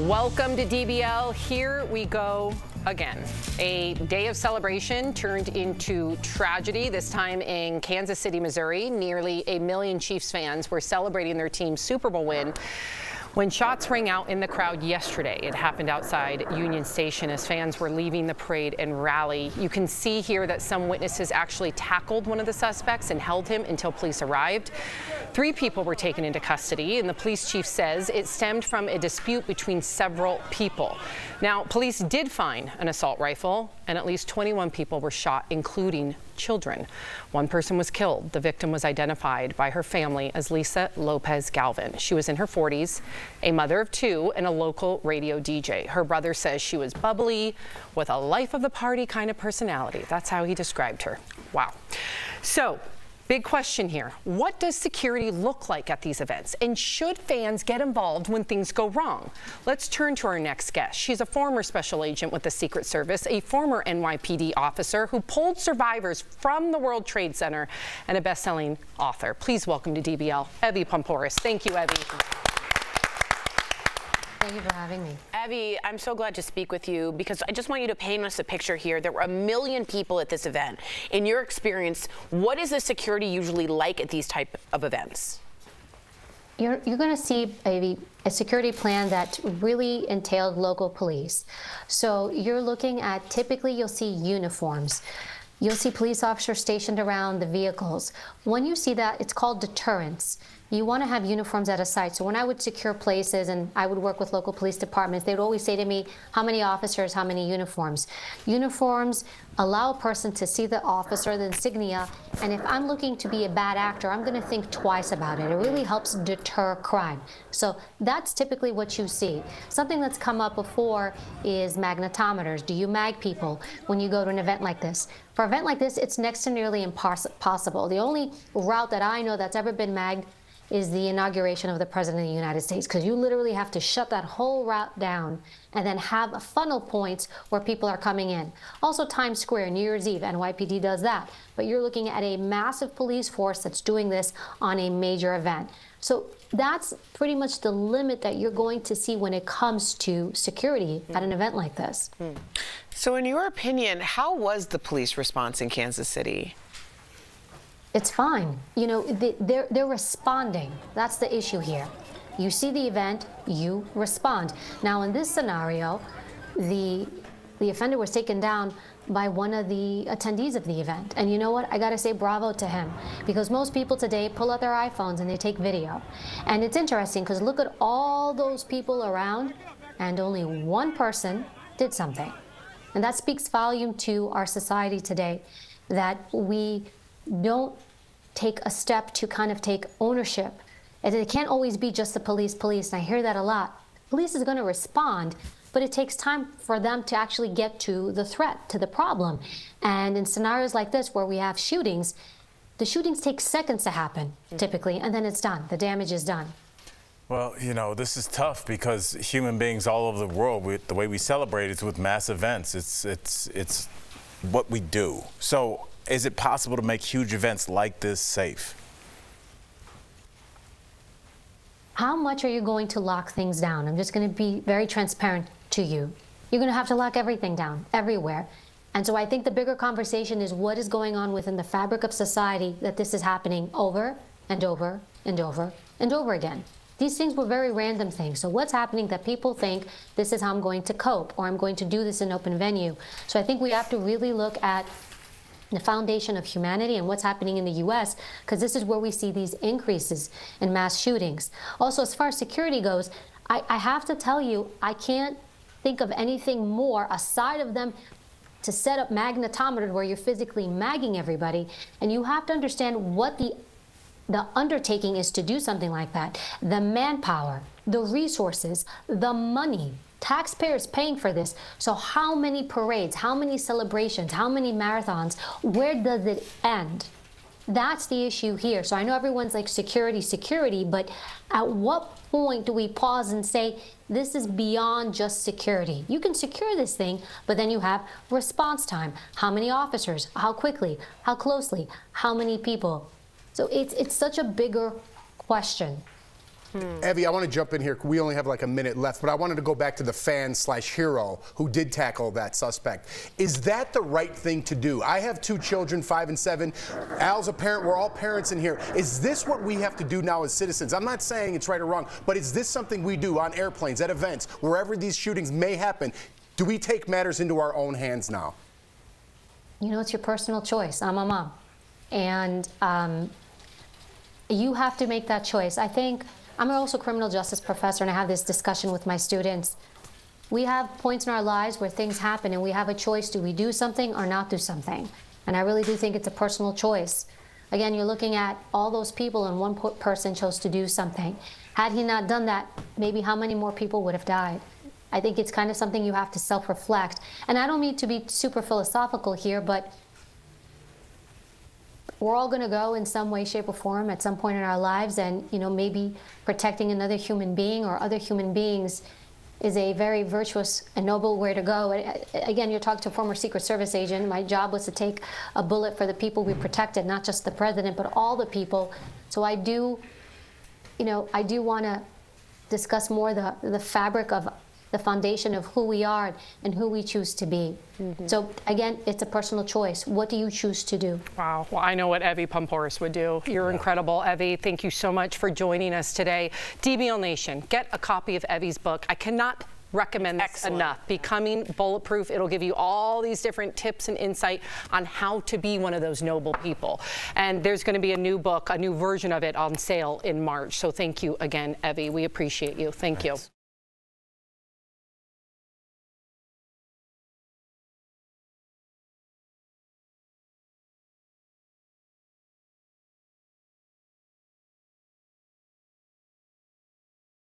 Welcome to DBL. Here we go again. A day of celebration turned into tragedy, this time in Kansas City, Missouri. Nearly 1 million Chiefs fans were celebrating their team's Super Bowl win when shots rang out in the crowd yesterday. It happened outside Union Station as fans were leaving the parade and rally. You can see here that some witnesses actually tackled one of the suspects and held him until police arrived. 3 people were taken into custody, and the police chief says it stemmed from a dispute between several people. Now, police did find an assault rifle, and at least 21 people were shot, including children. 1 person was killed. The victim was identified by her family as Lisa Lopez Galvin. She was in her 40s, a mother of 2, and a local radio DJ. Her brother says she was bubbly, with a life of the party kind of personality. That's how he described her. Wow. So, big question here. What does security look like at these events? And should fans get involved when things go wrong? Let's turn to our next guest. She's a former special agent with the Secret Service, a former NYPD officer who pulled survivors from the World Trade Center, and a best-selling author. Please welcome to DBL, Evie Poumpouras. Thank you, Evie. Thank you for having me. Evie, I'm so glad to speak with you because I just want you to paint us a picture here. There were 1 million people at this event. In your experience, what is the security usually like at these type of events? You're going to see, Evie, a security plan that really entailed local police. So you're looking at, typically you'll see uniforms. You'll see police officers stationed around the vehicles. When you see that, it's called deterrence. You want to have uniforms at a site. So when I would secure places and I would work with local police departments, they would always say to me, how many officers, how many uniforms? Uniforms allow a person to see the officer, the insignia, and if I'm looking to be a bad actor, I'm going to think twice about it. It really helps deter crime. So that's typically what you see. Something that's come up before is magnetometers. Do you mag people when you go to an event like this? For an event like this, it's next to nearly impossible. The only route that I know that's ever been magged is the inauguration of the President of the United States, because you literally have to shut that whole route down and then have funnel points where people are coming in. Also Times Square, New Year's Eve, NYPD does that. But you're looking at a massive police force that's doing this on a major event. So that's pretty much the limit that you're going to see when it comes to security at an event like this. So in your opinion, how was the police response in Kansas City? It's fine. You know, they're responding. That's the issue here. You see the event, you respond. Now, in this scenario, the offender was taken down by one of the attendees of the event. And you know what? I gotta say bravo to him, because most people today pull out their iPhones and they take video. And it's interesting because look at all those people around and only 1 person did something. And that speaks volume to our society today, that we don't take a step to kind of take ownership. And it can't always be just the police, and I hear that a lot. Police is going to respond, but it takes time for them to actually get to the threat, to the problem. And in scenarios like this where we have shootings, the shootings take seconds to happen, typically, and then it's done. The damage is done. Well, you know, this is tough because human beings all over the world, the way we celebrate is with mass events. It's what we do. So is it possible to make huge events like this safe? How much are you going to lock things down? I'm just going to be very transparent to you. You're going to have to lock everything down, everywhere. And so I think the bigger conversation is what is going on within the fabric of society that this is happening over and over and over and over again. These things were very random things. So what's happening that people think this is how I'm going to cope, or I'm going to do this in open venue? So I think we have to really look at the foundation of humanity and what's happening in the U.S., because this is where we see these increases in mass shootings. Also, as far as security goes, I have to tell you, I can't think of anything more aside of them to set up magnetometers where you're physically magging everybody. And you have to understand what the undertaking is to do something like that. The manpower, the resources, the money. Taxpayers paying for this. So how many parades, how many celebrations, how many marathons, where does it end? That's the issue here. So I know everyone's like security, security, but at what point do we pause and say, this is beyond just security? You can secure this thing, but then you have response time. How many officers? How quickly? How closely? How many people? So it's such a bigger question. Evie, I want to jump in here. We only have like a minute left, but I wanted to go back to the fan/hero who did tackle that suspect. Is that the right thing to do? I have 2 children, 5 and 7. Al's a parent. We're all parents in here. Is this what we have to do now as citizens? I'm not saying it's right or wrong, but is this something we do on airplanes, at events, wherever these shootings may happen? Do we take matters into our own hands now? You know, it's your personal choice. I'm a mom. And you have to make that choice. I think I'm also a criminal justice professor, and I have this discussion with my students. We have points in our lives where things happen, and we have a choice. Do we do something or not do something? And I really do think it's a personal choice. Again, you're looking at all those people, and one person chose to do something. Had he not done that, maybe how many more people would have died? I think it's kind of something you have to self-reflect. And I don't mean to be super philosophical here, but we're all going to go in some way, shape, or form at some point in our lives, and maybe protecting another human being or other human beings is a very virtuous and noble way to go. Again, you're talking to a former Secret Service agent. My job was to take a bullet for the people we protected, not just the president, but all the people. So I do want to discuss more the fabric of the foundation of who we are and who we choose to be. So again, it's a personal choice. What do you choose to do? Wow. Well, I know what Evie Poumpouras would do. You're incredible, Evie. Thank you so much for joining us today. DBL Nation, get a copy of Evie's book. I cannot recommend this enough. Becoming Bulletproof. It'll give you all these different tips and insight on how to be one of those noble people. And there's going to be a new book, a new version of it on sale in March. So thank you again, Evie. We appreciate you. Thank you.